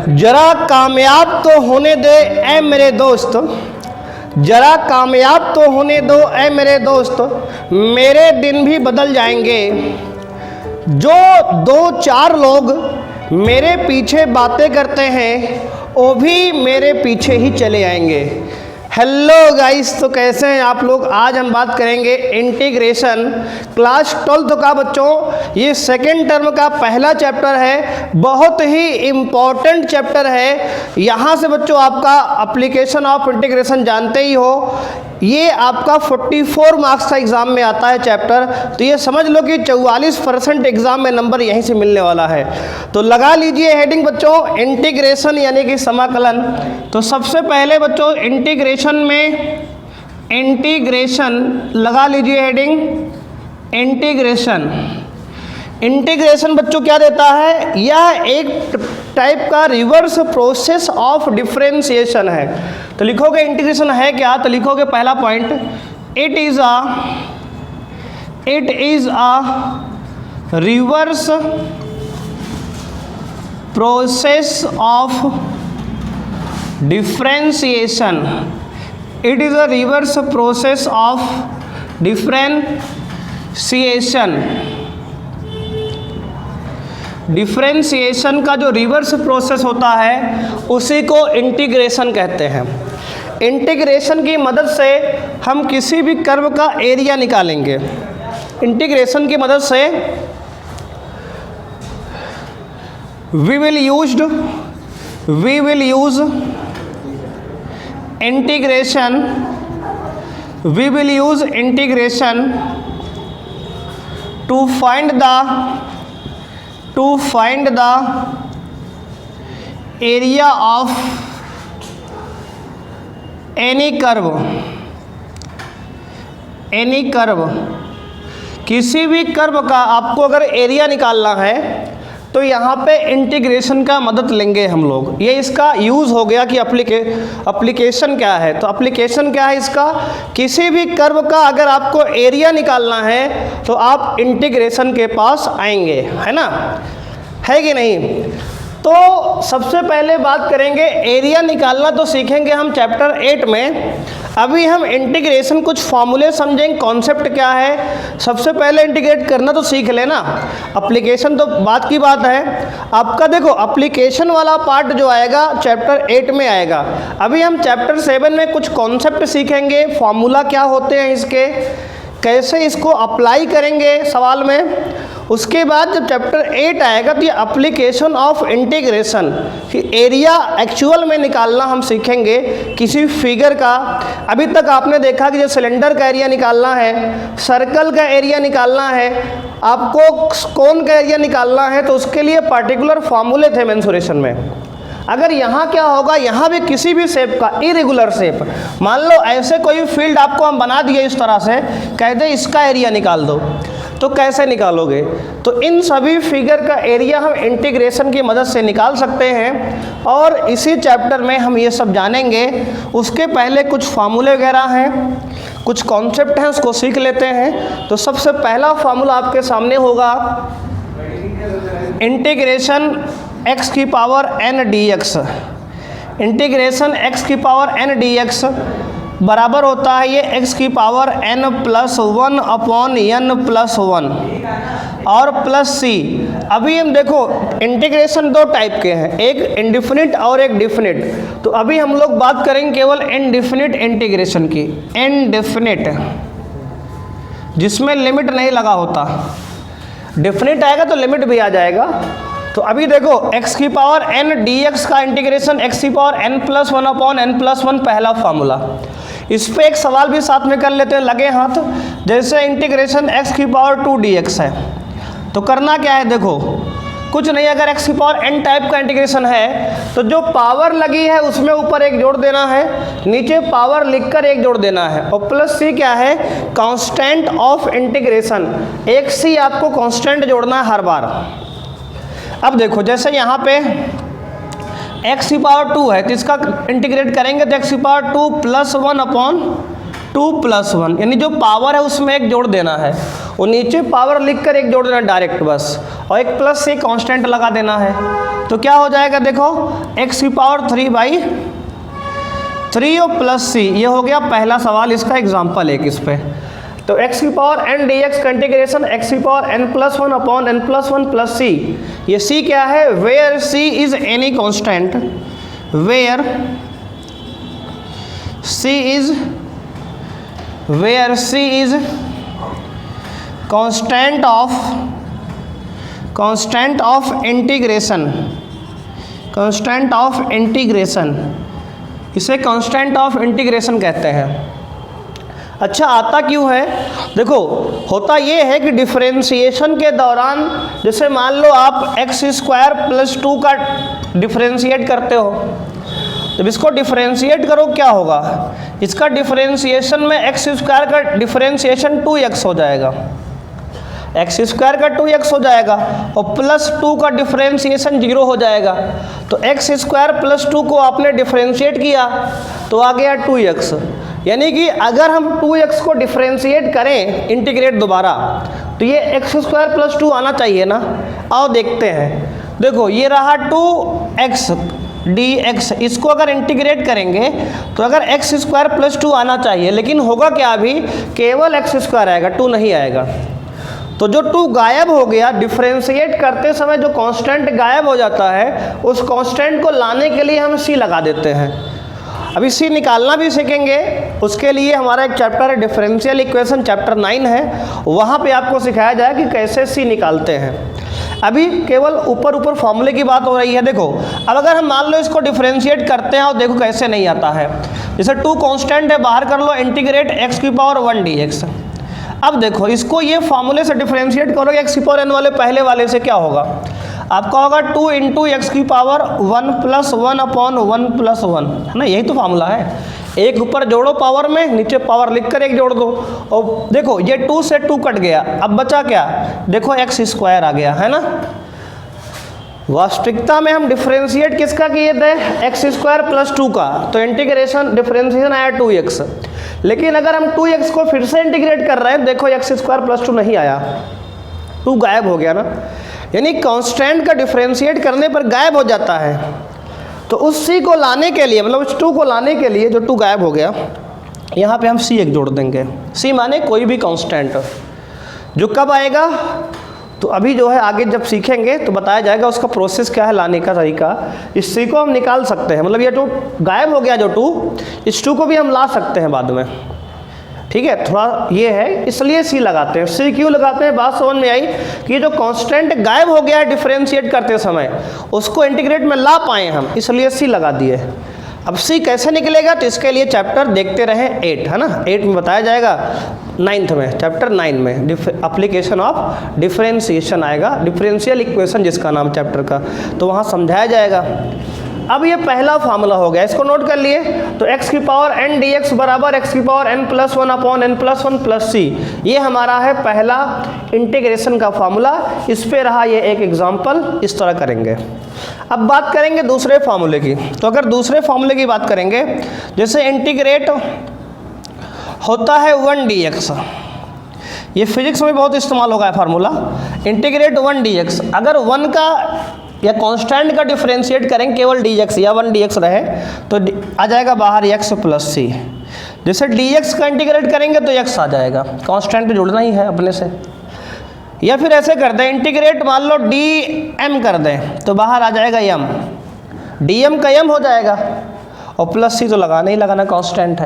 जरा कामयाब तो होने दे ऐ मेरे दोस्त, जरा कामयाब तो होने दो ऐ मेरे दोस्त, मेरे दिन भी बदल जाएंगे। जो दो चार लोग मेरे पीछे बातें करते हैं वो भी मेरे पीछे ही चले आएंगे। हेलो गाइस, तो कैसे हैं आप लोग। आज हम बात करेंगे इंटीग्रेशन क्लास 12 का बच्चों। ये सेकेंड टर्म का पहला चैप्टर है, बहुत ही इम्पॉर्टेंट चैप्टर है। यहाँ से बच्चों आपका एप्लीकेशन ऑफ इंटीग्रेशन जानते ही हो, ये आपका 44 मार्क्स का एग्जाम में आता है चैप्टर। तो ये समझ लो कि 44% एग्जाम में नंबर यहीं से मिलने वाला है। तो लगा लीजिए हेडिंग बच्चों इंटीग्रेशन यानी कि समाकलन। तो सबसे पहले बच्चों इंटीग्रेशन में इंटीग्रेशन लगा लीजिए हेडिंग इंटीग्रेशन। इंटीग्रेशन बच्चों क्या देता है, यह एक टाइप का रिवर्स प्रोसेस ऑफ डिफरेंशिएशन है। तो लिखोगे इंटीग्रेशन है क्या, तो लिखोगे पहला point, it is a reverse process of differentiation. It is a reverse process of differentiation. Differentiation का जो रिवर्स प्रोसेस होता है उसी को इंटीग्रेशन कहते हैं। इंटीग्रेशन की मदद से हम किसी भी कर्व का एरिया निकालेंगे। इंटीग्रेशन की मदद से we will use integration to find the area of any curve। किसी भी कर्व का आपको अगर एरिया निकालना है तो यहाँ पे इंटीग्रेशन का मदद लेंगे हम लोग। ये इसका यूज़ हो गया कि एप्लीकेशन क्या है। तो एप्लीकेशन क्या है इसका, किसी भी कर्व का अगर आपको एरिया निकालना है तो आप इंटीग्रेशन के पास आएंगे, है ना, है कि नहीं। तो सबसे पहले बात करेंगे एरिया निकालना, तो सीखेंगे हम चैप्टर 8 में। अभी हम इंटीग्रेशन कुछ फॉर्मूले समझेंगे, कॉन्सेप्ट क्या है। सबसे पहले इंटीग्रेट करना तो सीख लेना, एप्लीकेशन तो बात की बात है। आपका देखो एप्लीकेशन वाला पार्ट जो आएगा चैप्टर 8 में आएगा। अभी हम चैप्टर 7 में कुछ कॉन्सेप्ट सीखेंगे, फॉर्मूला क्या होते हैं इसके, कैसे इसको अप्लाई करेंगे सवाल में। उसके बाद जब चैप्टर 8 आएगा तो ये एप्लीकेशन ऑफ इंटीग्रेशन, फिर एरिया एक्चुअल में निकालना हम सीखेंगे किसी फिगर का। अभी तक आपने देखा कि जो सिलेंडर का एरिया निकालना है, सर्कल का एरिया निकालना है, आपको कोन का एरिया निकालना है, तो उसके लिए पर्टिकुलर फॉर्मूले थे मेंसुरेशन में। अगर यहाँ क्या होगा, यहाँ भी किसी भी शेप का इरेगुलर शेप, मान लो ऐसे कोई फील्ड आपको हम बना दिए इस तरह से, कह दे इसका एरिया निकाल दो, तो कैसे निकालोगे। तो इन सभी फिगर का एरिया हम इंटीग्रेशन की मदद से निकाल सकते हैं और इसी चैप्टर में हम ये सब जानेंगे। उसके पहले कुछ फार्मूले वगैरह हैं, कुछ कॉन्सेप्ट हैं, उसको सीख लेते हैं। तो सबसे पहला फार्मूला आपके सामने होगा इंटीग्रेशन x की power n dx। Integration x की पावर n dx बराबर होता है ये x की power n plus 1 upon n plus 1 और प्लस c। अभी हम देखो इंटीग्रेशन दो टाइप के हैं, एक इंडेफिनिट और एक डिफिनिट। तो अभी हम लोग बात करेंगे केवल इंडेफिनिट इंटीग्रेशन की। इंडेफिनिट जिसमें लिमिट नहीं लगा होता, डिफिनिट आएगा तो लिमिट भी आ जाएगा। तो अभी देखो x की पावर n dx का इंटीग्रेशन x की power n plus 1 upon n plus 1 पहला फार्मूला। इस पे एक सवाल भी साथ में कर लेते हैं, लगे हाथ। जैसे इंटीग्रेशन x की पावर 2 dx है, तो करना क्या है, देखो कुछ नहीं, अगर x की पावर n टाइप का इंटीग्रेशन है तो जो पावर लगी है उसमें ऊपर एक जोड़ देना है, नीचे पावर लिखकर एक जोड़ देना है, और प्लस c क्या है, कांस्टेंट ऑफ इंटीग्रेशन। एक c आपको कांस्टेंट जोड़ना है हर बार। अब देखो जैसे यहाँ पे x की पावर 2 है तो इसका इंटीग्रेट करेंगे तो x की पावर 2 प्लस 1 अपॉन 2 प्लस 1, यानी जो पावर है उसमें एक जोड़ देना है, और नीचे पावर लिखकर एक जोड़ देना डायरेक्ट बस, और एक प्लस से कांस्टेंट लगा देना है। तो क्या हो जाएगा देखो, x की पावर 3/3 और प्लस c, ये हो गया पहला सवाल, इसका एग्जाम्पल एक इस पे। तो x की पावर n dx का इंटीग्रेशन x की पावर n+1 upon n+1 plus c, ये c क्या है, where c is any constant, where c is constant of integration, इसे कांस्टेंट ऑफ इंटीग्रेशन कहते हैं। अच्छा, आता क्यों है, देखो होता ये है कि डिफरेंशिएशन के दौरान, जैसे मान लो आप x² + 2 का डिफरेंशिएट करते हो, जब इसको डिफरेंशिएट करो क्या होगा, इसका डिफरेंशिएशन में x² का डिफरेंशिएशन 2x हो जाएगा, x² का 2x हो जाएगा और +2 का डिफरेंशिएशन 0 हो जाएगा। तो x² + 2 को आपने डिफरेंशिएट किया तो आ गया 2x, यानी कि अगर हम 2x को डिफरेंशिएट करें इंटीग्रेट दोबारा, तो ये x² + 2 आना चाहिए ना। आओ देखते हैं, देखो ये रहा 2x dx, इसको अगर इंटीग्रेट करेंगे तो अगर x² + 2 आना चाहिए, लेकिन होगा क्या, अभी केवल x² आएगा, 2 नहीं आएगा। तो जो 2 गायब हो गया, डिफरेंशिएट करते समय जो कांस्टेंट गायब हो जाता है, उस कांस्टेंट को लाने के लिए हम c लगा देते हैं। अभी c निकालना भी सीखेंगे, उसके लिए हमारा एक चैप्टर है डिफरेंशियल इक्वेशन, चैप्टर 9 है, वहाँ पे आपको सिखाया जाए कि कैसे c निकालते हैं। अभी केवल ऊपर फॉर्मूले की बात हो रही है। देखो अब अगर हम मान लो इसको डिफरेंशिएट करते हैं और देखो कैसे नहीं आता है, जैसे 2 कांस्टेंट है, बाहर कर लो इंटीग्रेट x की पावर 1 dx। अब देखो इसको ये फॉर्मूले से डिफरेंशिएट करोगे x की पावर n वाले पहले वाले से, क्या होगा, आपका होगा 2 × x की पावर 1 + 1 अपॉन 1 + 1, है ना, यही तो फार्मूला है। एक ऊपर जोड़ो पावर में, नीचे पावर लिखकर एक जोड़ दो, और देखो ये 2 से 2 कट गया, अब बचा क्या, देखो x² आ गया, है ना। वास्तविकता में हम डिफरेंशिएट किसका किए थे, x² + 2 का, तो इंटीग्रेशन डिफरेंशिएशन आया 2x। लेकिन अगर हम 2x को फिर से इंटीग्रेट कर रहे हैं, देखो x² + 2 नहीं आया, 2 गायब हो गया ना, यानी कांस्टेंट का डिफरेंशिएट करने पर गायब हो जाता है। तो उस c को लाने के लिए, मतलब उस 2 को लाने के लिए, जो 2 गायब हो गया, यहाँ पे हम c एक जोड़ देंगे। c माने कोई भी कांस्टेंट, जो कब आएगा, तो अभी जो है आगे जब सीखेंगे तो बताया जाएगा उसका प्रोसेस क्या है, लाने का तरीका। इस c को हम निकाल सकते हैं, मतलब ये 2 गायब हो गया जो 2, इस 2 को भी हम ला सकते हैं बाद में, ठीक है। थोड़ा ये है, इसलिए c लगाते हैं। c क्यों लगाते हैं, बात समझ में आई कि जो कांस्टेंट गायब हो गया है डिफरेंशिएट करते समय, उसको इंटीग्रेट में ला पाए हम, इसलिए c लगा दिए। अब c कैसे निकलेगा, तो इसके लिए चैप्टर देखते रहें 8, है ना, 8 में बताया जाएगा, 9th में, चैप्टर 9 में एप्लीकेशन ऑफ डिफरेंशिएशन आएगा, डिफरेंशियल इक्वेशन जिसका नाम चैप्टर का, तो वहाँ समझाया जाएगा। अब ये पहला फार्मूला हो गया, इसको नोट कर लिए। तो x की पावर n dx बराबर x की पावर n+1 upon n+1 plus c, ये हमारा है पहला इंटीग्रेशन का फार्मूला। इस पे रहा ये एक एग्जांपल, इस तरह करेंगे। अब बात करेंगे दूसरे फार्मूले की। तो अगर दूसरे फार्मूले की बात करेंगे, जैसे इंटीग्रेट होता है 1 dx, ये फिजिक्स में बहुत इस्तेमाल होगा फार्मूला, इंटीग्रेट 1 dx। अगर 1 का या कांस्टेंट का डिफरेंशिएट करेंगे केवल dx या 1 dx रहे, तो आ जाएगा बाहर x + c। जैसे dx का इंटीग्रेट करेंगे तो x आ जाएगा, कांस्टेंट जुड़ना ही है अपने से। या फिर ऐसे कर दें, इंटीग्रेट मान लो dm कर दें, तो बाहर आ जाएगा m, dm का m हो जाएगा, और प्लस c तो लगाना ही लगाना, कांस्टेंट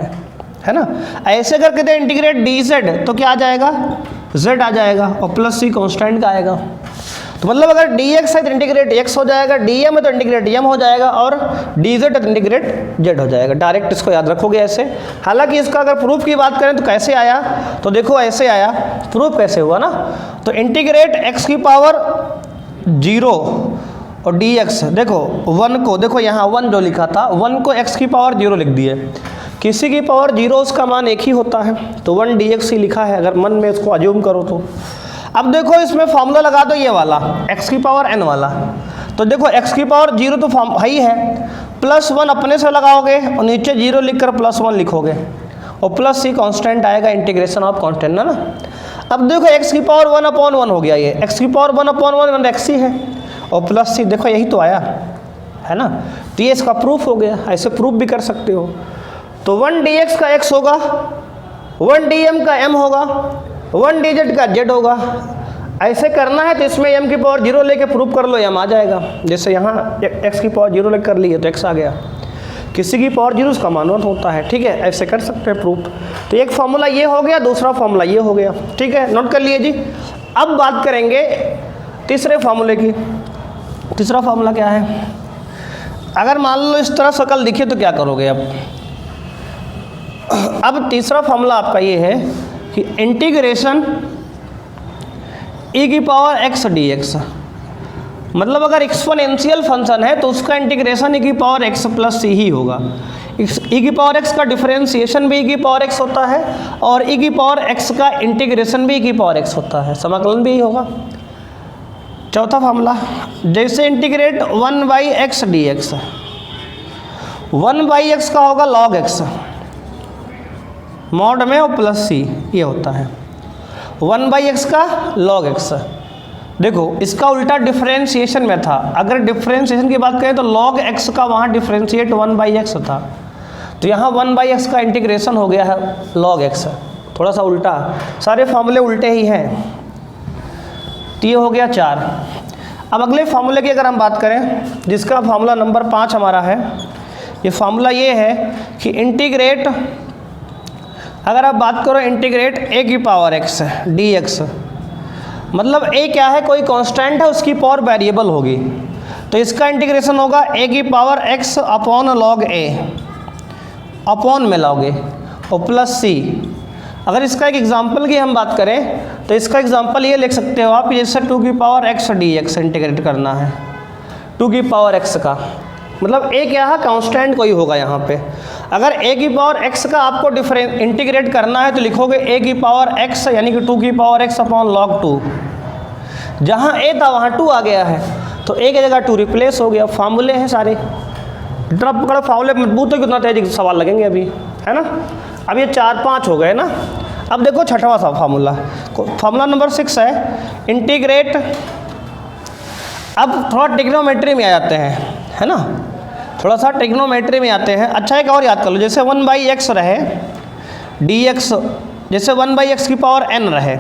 है ना। ऐसे करके दें इंटीग्रेट dz, तो क्या आ जाएगा, z आ जाएगा, और प्लस c कांस्टेंट का आएगा। तो मतलब अगर dx है तो इंटीग्रेट x हो जाएगा, dm है तो इंटीग्रेट m हो जाएगा, और dz है तो इंटीग्रेट z हो जाएगा। डायरेक्ट इसको याद रखोगे ऐसे। हालांकि इसका अगर प्रूफ की बात करें तो कैसे आया, तो देखो ऐसे आया, प्रूफ कैसे हुआ ना, तो इंटीग्रेट x की पावर 0 और dx, देखो 1 को, देखो यहाँ 1 जो लिखा था, 1 को x की पावर 0 लिख दिए, किसी की पावर 0 उसका मान एक ही होता है, तो 1 dx ही लिखा है, अगर मन में इसको अज्यूम करो तो। अब देखो इसमें फॉर्मूला लगा दो ये वाला, x की पावर n वाला, तो देखो x की पावर 0 तो फॉर्म है ही है, +1 अपने से लगाओगे और नीचे 0 लिखकर +1 लिखोगे, और प्लस c कांस्टेंट आएगा, इंटीग्रेशन ऑफ कांस्टेंट ना। अब देखो x की पावर 1/1 हो गया, ये x की पावर 1/1 x ही है, और प्लस सी, देखो यही तो आया है ना। तो ये इसका प्रूफ हो गया, ऐसे प्रूफ भी कर सकते हो। तो 1dx का x होगा, 1dm का m होगा, 1dz का z होगा। ऐसे करना है तो इसमें m की पावर 0 लेके प्रूफ कर लो, m आ जाएगा। जैसे यहाँ x की पावर 0 लेकर कर ली है तो x आ गया, किसी की पावर 0 उसका मान 1 होता है, ठीक है। ऐसे कर सकते हैं प्रूफ। तो एक फॉर्मूला ये हो गया, दूसरा फॉर्मूला ये हो गया, ठीक है, नोट कर लिए जी। अब बात करेंगे तीसरे फार्मूले की। तीसरा फार्मूला क्या है? अगर मान लो इस तरह शक्ल दिखे तो क्या करोगे अब तीसरा फार्मूला आपका ये है कि इंटीग्रेशन e की पावर x dx, मतलब अगर एक्सपोनेंशियल फंक्शन है तो उसका इंटीग्रेशन e की पावर x प्लस सी ही होगा। e की पावर x का डिफरेंशिएशन भी e की पावर x होता है और e की पावर x का इंटीग्रेशन भी e की पावर x होता है, समाकलन भी यही होगा। चौथा फार्मूला, जैसे इंटीग्रेट 1/x dx, 1/x का होगा log x मॉड में और प्लस सी, ये होता है 1/x का log x। देखो इसका उल्टा डिफरेंशिएशन में था, अगर डिफरेंशिएशन की बात करें तो log x का वहाँ डिफरेंशिएट 1/x था, तो यहाँ 1/x का इंटीग्रेशन हो गया है log x, थोड़ा सा उल्टा, सारे फार्मूले उल्टे ही हैं। तो ये हो गया 4। अब अगले फार्मूले की अगर हम बात करें, जिसका फार्मूला नंबर 5 हमारा है, ये फार्मूला ये है कि इंटीग्रेट, अगर आप बात करो इंटीग्रेट a की पावर x dx, मतलब a क्या है, कोई कांस्टेंट है, उसकी पावर वेरिएबल होगी, तो इसका इंटीग्रेशन होगा a की power x upon log a, upon में log a और प्लस c। अगर इसका एक एग्जांपल की हम बात करें तो इसका एग्जांपल ये लिख सकते हो आप, जैसे 2 की पावर x dx इंटीग्रेट करना है, 2 की पावर x का, मतलब a क्या है, कांस्टेंट कोई होगा यहाँ पे। अगर a की पावर x का आपको इंटीग्रेट करना है तो लिखोगे a की पावर x यानी कि 2 की पावर x अपॉन log 2। जहाँ a था वहाँ 2 आ गया है, तो a की जगह 2 रिप्लेस हो गया। फार्मूले हैं सारे, जितना पकड़ो फार्मूले मजबूत हो कितना तेज सवाल लगेंगे अभी, है ना। अब ये 4-5 हो गए ना। अब देखो छठवां सा फार्मूला, फार्मूला नंबर 6 है इंटीग्रेट। अब थोड़ा ट्रिग्नोमेट्री में आ जाते हैं, है ना, थोड़ा सा ट्रिग्नोमेट्री में आते हैं। अच्छा एक और याद कर लो, जैसे 1/x रहे dx, जैसे 1/x की पावर n रहे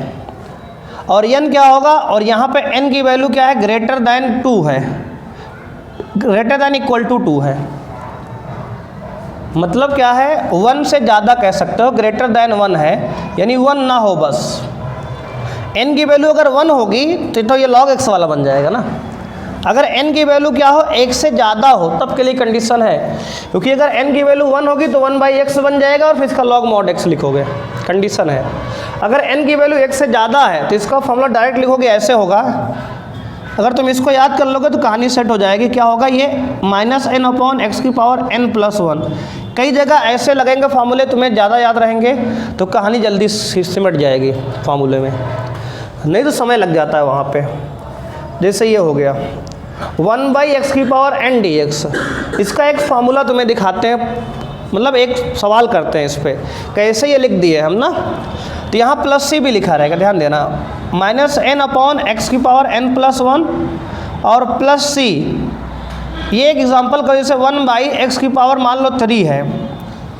और n क्या होगा, और यहाँ पे n की वैल्यू क्या है, ग्रेटर दैन 2 है, ग्रेटर दैन इक्वल टू 2 है, मतलब क्या है 1 से ज़्यादा कह सकते हो, ग्रेटर दैन 1 है, यानी 1 ना हो बस। n की वैल्यू अगर 1 होगी तो ये log x वाला बन जाएगा ना। अगर n की वैल्यू क्या हो, 1 से ज़्यादा हो, तब के लिए कंडीशन है, क्योंकि अगर n की वैल्यू 1 होगी तो 1/x बन जाएगा और फिर इसका log mod x लिखोगे, कंडीशन है। अगर n की वैल्यू 1 से ज़्यादा है तो इसका फॉर्मूला डायरेक्ट लिखोगे, ऐसे होगा। अगर तुम इसको याद कर लोगे तो कहानी सेट हो जाएगी। क्या होगा, ये -n/x की पावर n+1। कई जगह ऐसे लगेंगे फार्मूले, तुम्हें ज़्यादा याद रहेंगे तो कहानी जल्दी सिमट जाएगी फार्मूले में, नहीं तो समय लग जाता है वहाँ पे। जैसे ये हो गया 1/x की पावर n dx, इसका एक फार्मूला तुम्हें दिखाते हैं, मतलब एक सवाल करते हैं इस पर, कैसे ये लिख दिए हम ना। तो यहाँ प्लस सी भी लिखा रहेगा, ध्यान देना, -n/x की पावर n+1 और प्लस सी। ये एक एग्जांपल करो, जैसे 1/x की पावर मान लो 3 है,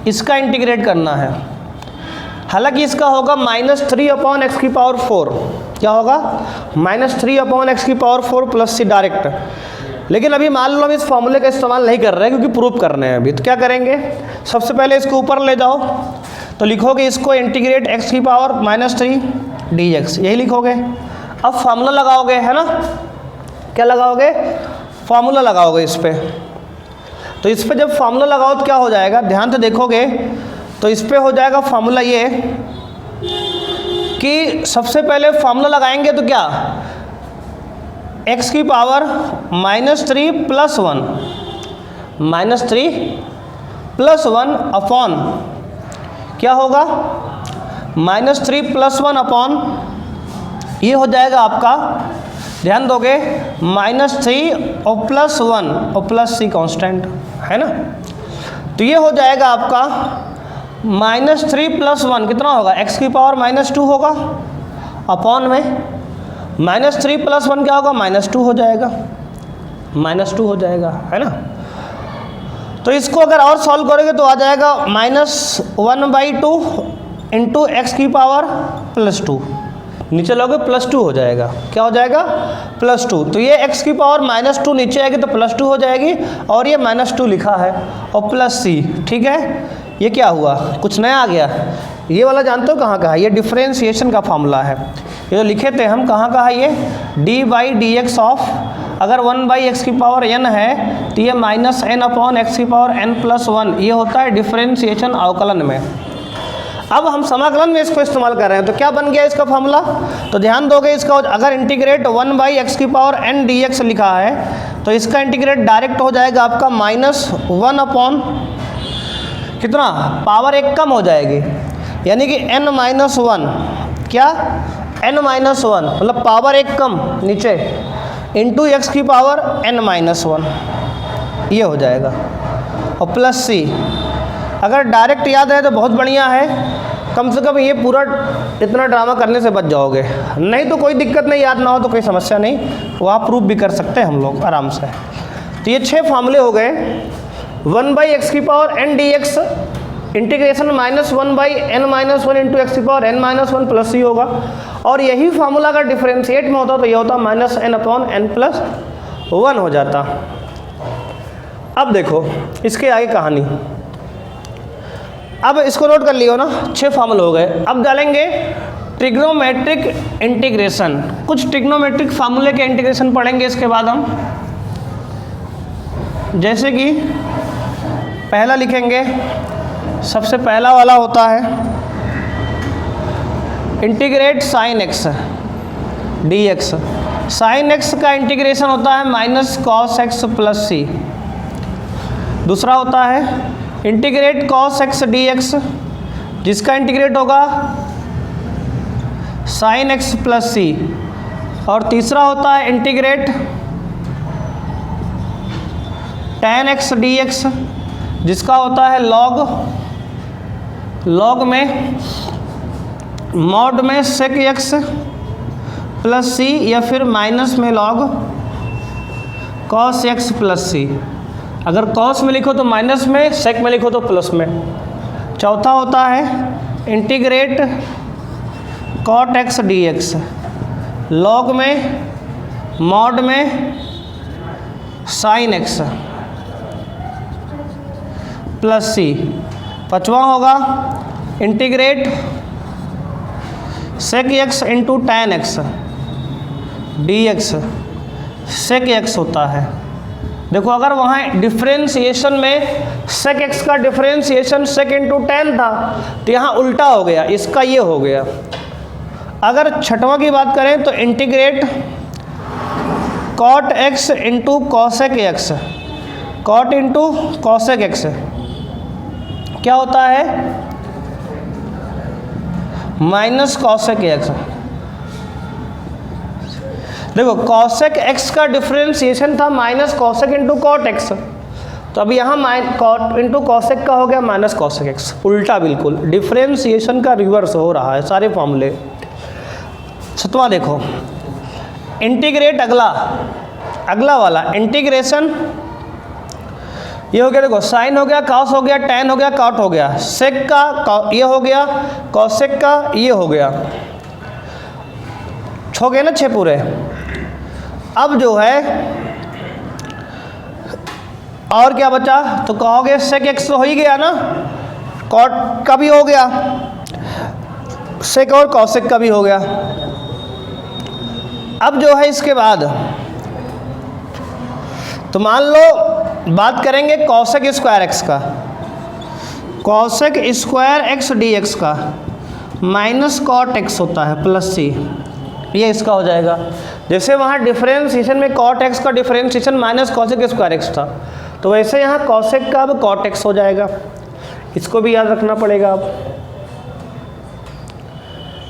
इसका इंटीग्रेट करना है, हालांकि इसका होगा -3/x की पावर 4। क्या होगा, -3/x की पावर 4 प्लस सी डायरेक्ट। लेकिन अभी मान लो हम इस फॉर्मूले का इस्तेमाल नहीं कर रहे हैं क्योंकि प्रूफ कर रहे हैं अभी, तो क्या करेंगे, सबसे पहले इसको ऊपर ले जाओ, तो लिखोगे इसको इंटीग्रेट x की पावर -3 dx, यही लिखोगे। अब फार्मूला लगाओगे, है ना, क्या लगाओगे, फार्मूला लगाओगे इस पर। तो इस पर जब फार्मूला लगाओ तो क्या हो जाएगा, ध्यान से देखोगे तो इस पर हो जाएगा फार्मूला ये कि सबसे पहले फार्मूला लगाएंगे तो क्या, x की पावर -3 + 1, -3 + 1 अपॉन क्या होगा, -3 + 1 अपॉन, ये हो जाएगा आपका, ध्यान दोगे -3 और +1 और प्लस सी कांस्टेंट है ना। तो ये हो जाएगा आपका -3 + 1 कितना होगा, x की पावर -2 होगा, अपॉन में -3 + 1 क्या होगा, -2 हो जाएगा। -2 हो जाएगा, है ना। तो इसको अगर और सॉल्व करोगे तो आ जाएगा -1/2 इंटू एक्स की पावर +2, नीचे लोगे +2 हो जाएगा। क्या हो जाएगा? +2। तो ये x की पावर -2 नीचे आएगी तो +2 हो जाएगी, और ये -2 लिखा है और +c, ठीक है। ये क्या हुआ? कुछ नया आ गया। ये वाला जानते हो कहाँ का है? ये डिफरेंशिएशन का फॉर्मूला है। ये जो लिखे थे हम, कहाँ का है ये? d/dx ऑफ, अगर 1/x की पावर n है तो ये -n/x की पावर n+1, ये होता है डिफरेंशिएशन अवकलन में। अब हम समाकलन में इसको इस्तेमाल कर रहे हैं, तो क्या बन गया इसका फॉर्मूला? तो ध्यान दोगे, इसका अगर इंटीग्रेट 1/x की पावर n dx लिखा है तो इसका इंटीग्रेट डायरेक्ट हो जाएगा आपका -1 कितना? पावर 1 कम हो जाएगी, यानी कि n-1, क्या? n-1 मतलब पावर 1 कम नीचे इंटू एक्स की पावर n-1, ये हो जाएगा, और +c। अगर डायरेक्ट याद है तो बहुत बढ़िया है, कम से कम ये पूरा इतना ड्रामा करने से बच जाओगे। नहीं तो कोई दिक्कत नहीं, याद ना हो तो कोई समस्या नहीं, वो आप प्रूफ भी कर सकते हैं हम लोग आराम से। तो ये 6 फार्मूले हो गए। 1/x की power n dx integration -1/n-1 into x की पावर n-1 +c होगा, और यही फार्मूला अगर डिफरेंशिएट में होता तो ये होता -n/n+1 हो जाता। अब देखो इसके आगे कहानी, अब इसको नोट कर लियो ना, 6 फार्मूले हो गए। अब डालेंगे ट्रिग्नोमेट्रिक इंटीग्रेशन, कुछ ट्रिग्नोमेट्रिक फार्मूले के इंटीग्रेशन पढ़ेंगे इसके बाद हम। जैसे कि पहला लिखेंगे, सबसे पहला वाला होता है integrate sine x dx। Sine x का इंटीग्रेशन होता है -cos x + c। दूसरा होता है इंटीग्रेट cos x dx, जिसका इंटीग्रेट होगा sin x + c। और तीसरा होता है इंटीग्रेट tan x dx, जिसका होता है log में मॉड में sec x + c, या फिर माइनस में log cos x + c। अगर cos में लिखो तो माइनस में, sec में लिखो तो प्लस में। चौथा होता है integrate cot x dx, log में मॉड में sin x + c। पांचवा होगा integrate sec x into tan x dx, sec x होता है। देखो अगर वहाँ डिफरेंशिएशन में sec x का डिफरेंशिएशन sec इंटू tan था तो यहाँ उल्टा हो गया, इसका ये हो गया। अगर छठवां की बात करें तो integrate cot x into cosec x, cot into cosec x क्या होता है? -cosec x। देखो cosec x का डिफरेंशिएशन था -cosec इंटू cot x, तो अभी यहाँ cot इंटू cosec का हो गया -cosec x, उल्टा बिल्कुल डिफरेंशिएशन का रिवर्स हो रहा है सारे फॉर्मूले। छठवां देखो इंटीग्रेट, अगला वाला इंटीग्रेशन ये हो गया। देखो साइन हो गया, cos हो गया, tan हो गया, cot हो गया, sec का ये हो गया, cosec का ये हो गया, हो गए ना 6 पूरे। अब जो है और क्या बचा? तो कहोगे sec x तो हो ही गया ना, cot का भी हो गया, sec और cosec का भी हो गया। अब जो है इसके बाद तो मान लो बात करेंगे cosec स्क्वायर x का, cosec स्क्वायर x dx का -cot x होता है +c, ये इसका हो जाएगा। जैसे वहाँ डिफरेंशिएशन में cot x का डिफरेंशिएशन -cosec स्क्वायर x था, तो वैसे यहाँ cosec का अब cot x हो जाएगा। इसको भी याद रखना पड़ेगा। अब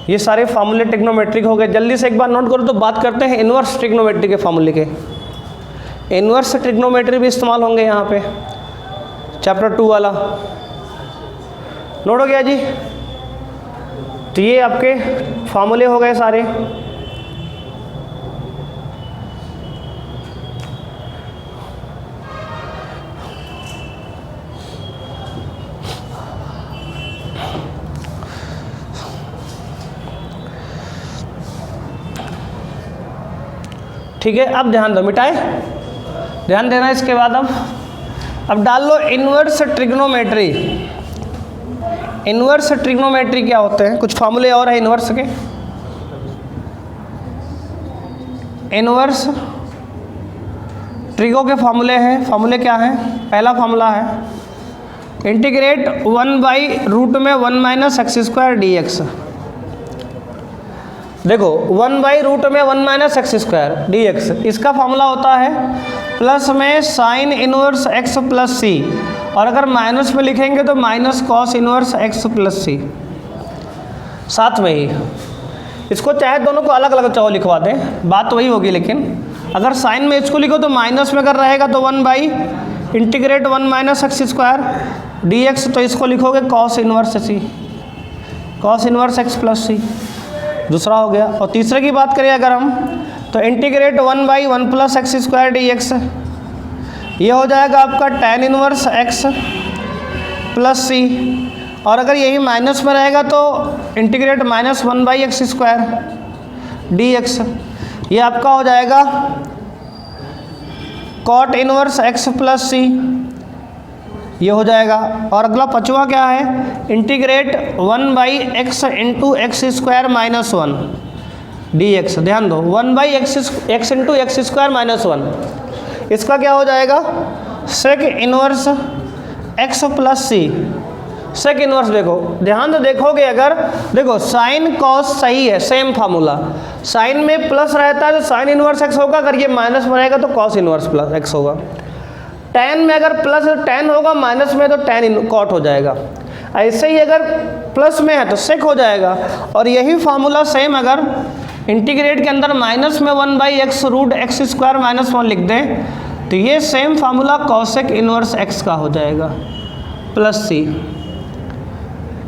ये सारे फार्मूले ट्रिग्नोमेट्रिक हो गए। जल्दी से एक बार नोट करो। तो बात करते हैं इन्वर्स ट्रिग्नोमेट्री के फार्मूले के। इन्वर्स ट्रिग्नोमेट्री भी इस्तेमाल होंगे यहाँ पे, चैप्टर 2 वाला। नोट हो गया जी? तो ये आपके फार्मूले हो गए सारे। ठीक है, अब ध्यान दो, मिटाए, ध्यान देना। इसके बाद अब डाल लो इन्वर्स ट्रिग्नोमेट्री। इन्वर्स ट्रिग्नोमेट्री क्या होते हैं, कुछ फार्मूले और है इन्वर्स के। इन्वर्स ट्रिगो के फार्मूले हैं, फार्मूले क्या हैं? पहला फार्मूला है इंटीग्रेट 1/√में 1 - x² dx। देखो 1/√में 1 - x² dx, इसका फार्मूला होता है प्लस में sine inverse x plus C, और अगर माइनस में लिखेंगे तो minus cos inverse x plus C. साथ में ही इसको चाहे दोनों को अलग अलग चाहो लिखवा दें, बात तो वही होगी, लेकिन अगर साइन में इसको लिखो तो माइनस में अगर रहेगा तो 1/इंटीग्रेट 1 - x² dx, तो इसको लिखोगे cos inverse C, cos inverse x plus सी, दूसरा हो गया। और तीसरे की बात करें अगर हम, तो इंटीग्रेट 1/1 + x² dx, ये हो जाएगा आपका tan inverse x plus C, और अगर यही माइनस में रहेगा तो इंटीग्रेट -1/x² dx, ये आपका हो जाएगा cot इनवर्स x प्लस सी, ये हो जाएगा। और अगला पांचवा क्या है, इंटीग्रेट 1/x × x² - 1 dx। ध्यान दो 1/x × x² - 1, इसका क्या हो जाएगा, सेक इनवर्स x प्लस सी। सेक इनवर्स देखो, ध्यान से देखोगे, अगर देखो साइन कॉस सही है, सेम फार्मूला, साइन में प्लस रहता है तो साइन इनवर्स x होगा, अगर ये माइनस में रहेगा तो कॉस इनवर्स प्लस x होगा। tan में अगर प्लस tan होगा, माइनस में तो tan कॉट हो जाएगा। ऐसे ही अगर प्लस में है तो सेक हो जाएगा। और यही फार्मूला सेम अगर इंटीग्रेट के अंदर माइनस में 1/x√x² - 1 लिख दें तो ये same formula cosec inverse x का हो जाएगा प्लस सी।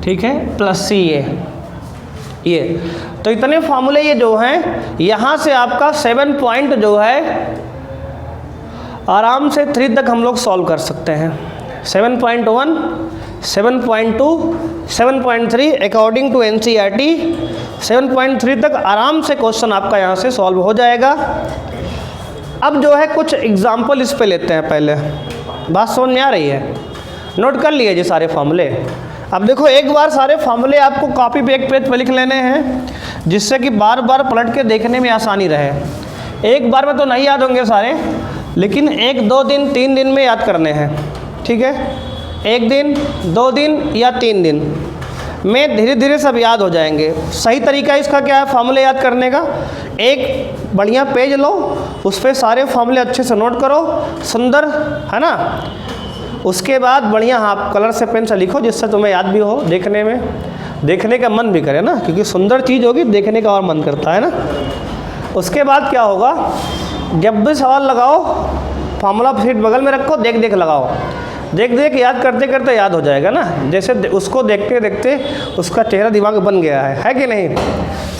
ठीक है, प्लस सी ये तो इतने फार्मूले ये जो हैं, यहाँ से आपका 7 पॉइंट जो है आराम से 3 तक हम लोग सॉल्व कर सकते हैं। 7.1, 7.2, 7.3 अकॉर्डिंग टू NCERT 7.3 तक आराम से क्वेश्चन आपका यहाँ से सॉल्व हो जाएगा। अब जो है कुछ एग्जाम्पल इस पे लेते हैं, पहले बात समझ में आ रही है, नोट कर लिए जी सारे फार्मूले। अब देखो एक बार सारे फार्मूले आपको कॉपी पे एक पेज पे लिख लेने हैं, जिससे कि बार बार पलट के देखने में आसानी रहे। एक बार में तो नहीं याद होंगे सारे, लेकिन 1, 2 दिन 3 दिन में याद करने हैं। ठीक है, 1 दिन 2 दिन या 3 दिन में धीरे धीरे सब याद हो जाएंगे। सही तरीका इसका क्या है फार्मूले याद करने का, एक बढ़िया पेज लो, उस पर सारे फार्मूले अच्छे से नोट करो, सुंदर है ना। उसके बाद बढ़िया हाँ कलर से पेन से लिखो, जिससे तुम्हें याद भी हो, देखने में देखने का मन भी करे ना, क्योंकि सुंदर चीज़ होगी देखने का और मन करता है ना। उसके बाद क्या होगा, जब भी सवाल लगाओ फार्मूला शीट बगल में रखो, देख देख लगाओ, देख देख याद करते करते याद हो जाएगा ना। जैसे उसको देखते देखते उसका चेहरा दिमाग बन गया है कि नहीं,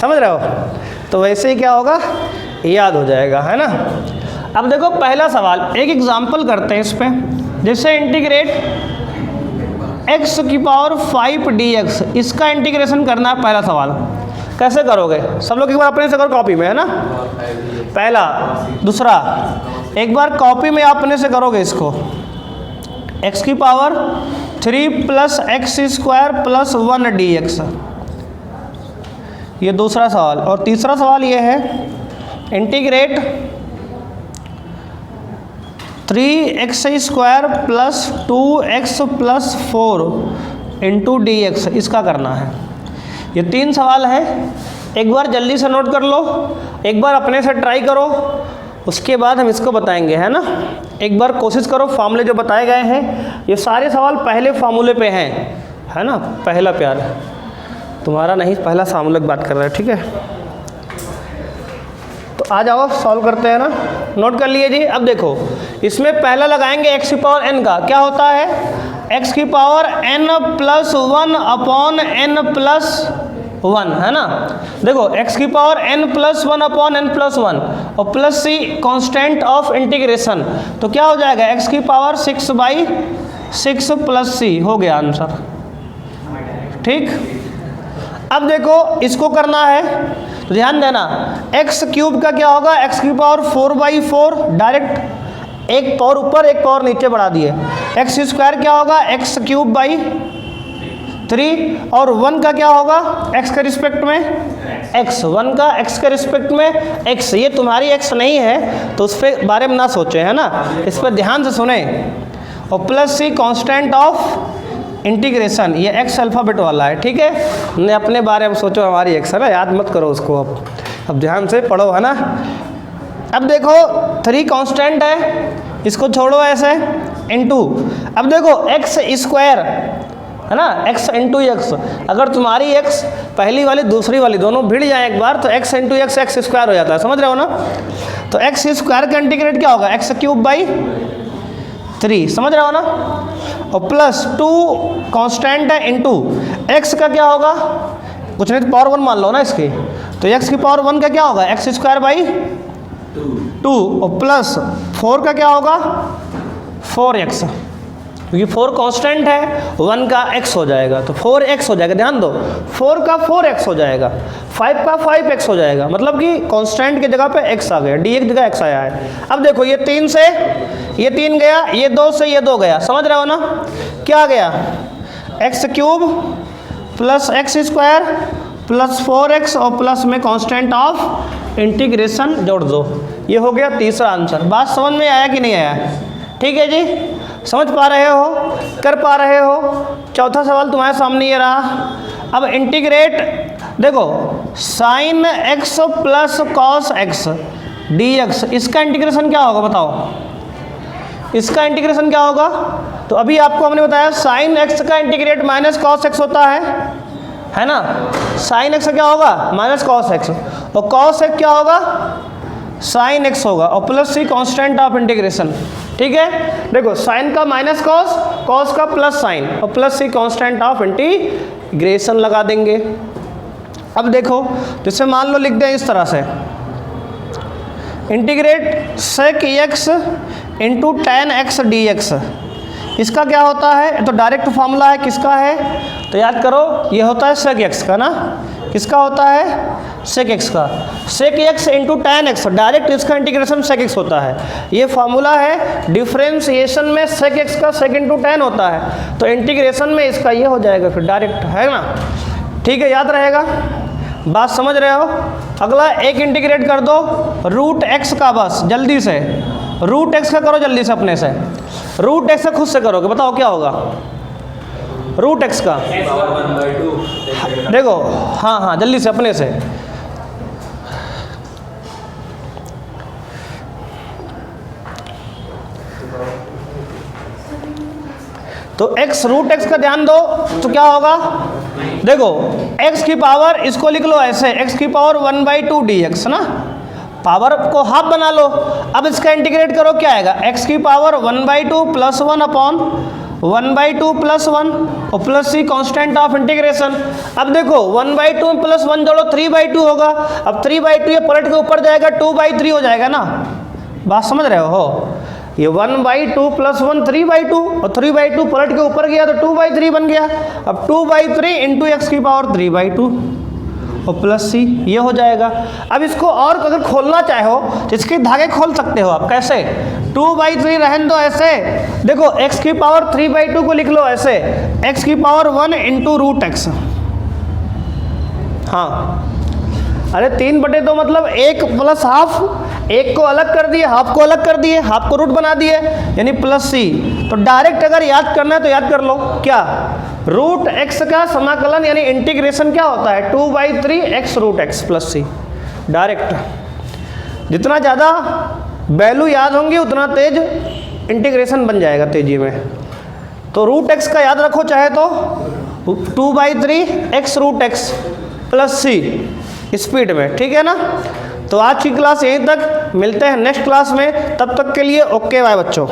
समझ रहे हो। तो वैसे ही क्या होगा, याद हो जाएगा, है ना। अब देखो पहला सवाल, एक एग्जाम्पल करते हैं इस पर। जैसे इंटीग्रेट x⁵ dx, इसका इंटीग्रेशन करना है। पहला सवाल कैसे करोगे, सब लोग एक बार अपने से करो कॉपी में, है ना। पहला, दूसरा एक बार कॉपी में अपने से करोगे इसको, x⁵ + x² + 1 dx, ये दूसरा सवाल। और तीसरा सवाल ये है इंटीग्रेट 3x² + 2x + 4 × dx, इसका करना है। ये 3 सवाल है, एक बार जल्दी से नोट कर लो, एक बार अपने से ट्राई करो, उसके बाद हम इसको बताएंगे, है ना। एक बार कोशिश करो, फार्मूले जो बताए गए हैं ये सारे सवाल पहले फार्मूले पे हैं, है ना। पहला प्यार तुम्हारा नहीं, पहला फार्मूले की बात कर रहा है, ठीक है। तो आ जाओ सॉल्व करते हैं ना, नोट कर लिए जी। अब देखो इसमें पहला लगाएंगे x⁴ का, क्या होता है x⁴ n + 1/n + 1, है ना। देखो x⁴ n + 1/n + 1 और plus c constant of integration, तो क्या हो जाएगा x⁴ 6/6 + c, हो गया आंसर। ठीक, अब देखो इसको करना है, तो ध्यान देना, एक्स क्यूब का क्या होगा, एक्स की पावर 4/4, डायरेक्ट एक पावर ऊपर एक पावर नीचे बढ़ा दिए। एक्स स्क्वायर क्या होगा, एक्स क्यूब बाई 3, और 1 का क्या होगा, एक्स के रिस्पेक्ट में एक्स, 1 का एक्स के रिस्पेक्ट में एक्स। ये तुम्हारी एक्स नहीं है तो उस पर बारे में ना सोचे, है ना, इस पर ध्यान से सुने। और plus c constant of integration, ये एक्स अल्फ़ाबेट वाला है, ठीक है। हमने अपने बारे में सोचो, हमारी एक्स है ना, याद मत करो उसको, अब ध्यान से पढ़ो, है ना। अब देखो 3 कांस्टेंट है, इसको छोड़ो ऐसे, इनटू, अब देखो एक्स स्क्वायर है ना, x इंटू एक्स, अगर तुम्हारी x पहली वाली दूसरी वाली दोनों भिड़ जाए एक बार तो x into x x square हो जाता है, समझ रहे हो ना। तो x स्क्वायर का इंटीग्रेट क्या होगा, एक्स क्यूब बाई 3, समझ रहे हो ना। और प्लस 2 कांस्टेंट है इंटू x का क्या होगा, कुछ नहीं तो पावर 1 मान लो ना इसकी, तो x की पावर 1 का क्या होगा, एक्स स्क्वायर बाई 2, और प्लस 4 का क्या होगा 4x, क्योंकि 4 कांस्टेंट है, 1 का x हो जाएगा तो 4x हो जाएगा। ध्यान दो, 4 का 4x हो जाएगा, 5 का 5x हो जाएगा, मतलब कि कांस्टेंट की जगह पे x आ गया, डी की जगह x आया है। अब देखो ये 3 से ये 3 गया, ये 2 से ये 2 गया, समझ रहे हो ना। क्या गया, x cube plus x square plus 4x और प्लस में कांस्टेंट ऑफ इंटीग्रेशन जोड़ दो, ये हो गया तीसरा आंसर। बात समझ में आया कि नहीं आया, ठीक है जी, समझ पा रहे हो, कर पा रहे हो। चौथा सवाल तुम्हारे सामने ये रहा। अब इंटीग्रेट देखो, sine x plus cos x dx, इसका इंटीग्रेशन क्या होगा बताओ, इसका इंटीग्रेशन क्या होगा। तो अभी आपको हमने बताया साइन x का इंटीग्रेट माइनस कॉस x होता है ना, साइन x क्या होगा माइनस कॉस x, और कॉस x क्या होगा साइन x होगा, और plus c constant of integration, ठीक है। देखो साइन का माइनस कॉस, कॉस का प्लस साइन, और plus c constant of integration लगा देंगे। अब देखो जैसे मान लो लिख दें इस तरह से, इंटीग्रेट सेक x into ten x D x, इसका क्या होता है, तो डायरेक्ट फॉर्मूला है, किसका है तो याद करो, ये होता है सेक x का ना, किसका होता है सेक x का, सेक x into ten x, direct इसका इंटीग्रेशन सेक x होता है। ये फार्मूला है, डिफरेंशिएशन में सेक x का सेक इंटू टेन होता है, तो इंटीग्रेशन में इसका ये हो जाएगा फिर डायरेक्ट, है ना, ठीक है, याद रहेगा, बात समझ रहे हो। अगला एक इंटीग्रेट कर दो रूट x का, बस जल्दी से रूट x का करो जल्दी से अपने से, रूट x का खुद से करोगे, बताओ क्या होगा रूट x का, देखो हाँ जल्दी से अपने से, तो x रूट x का ध्यान दो तो क्या होगा, देखो x की पावर इसको लिख लो ऐसे, x की पावर 1/2 dx ना, पावर को हाफ बना लो। अब इसका इंटीग्रेट करो क्या आएगा, x की पावर 1/2 प्लस 1 अपॉन 1/2 प्लस 1 और plus c constant of integration. अब देखो 1/2 प्लस 1 जोड़ो 3/2 होगा, अब 3/2 ये पलट के ऊपर जाएगा 2/3 हो जाएगा ना, बात समझ रहे हो। ये 1/2 प्लस 1 3/2 और 3/2 पलट के ऊपर गया तो 2/3 बन गया। अब 2/3 इंटू एक्स की पावर 3/2 और प्लस सी, ये हो जाएगा। अब इसको और अगर खोलना चाहो तो इसके धागे खोल सकते हो आप, कैसे 2/3 रहने दो ऐसे, देखो x की पावर 3/2 को लिख लो ऐसे, x की पावर 1 इंटू रूट एक्स, हाँ अरे 3/2 मतलब 1 प्लस हाफ, एक को अलग कर दिए हाफ को अलग कर दिए, हाफ को रूट बना दिए यानी प्लस सी। तो डायरेक्ट अगर याद करना है तो याद कर लो क्या, रूट एक्स का समाकलन यानी इंटीग्रेशन क्या होता है 2/3 एक्स रूट एक्स प्लस सी। डायरेक्ट जितना ज़्यादा वैल्यू याद होंगी उतना तेज इंटीग्रेशन बन जाएगा तेजी में। तो रूट एक्स का याद रखो चाहे तो 2/3 एक्स रूट एक्स प्लस सी स्पीड में, ठीक है ना। तो आज की क्लास यहीं तक, मिलते हैं नेक्स्ट क्लास में, तब तक के लिए ओके बाय बच्चों।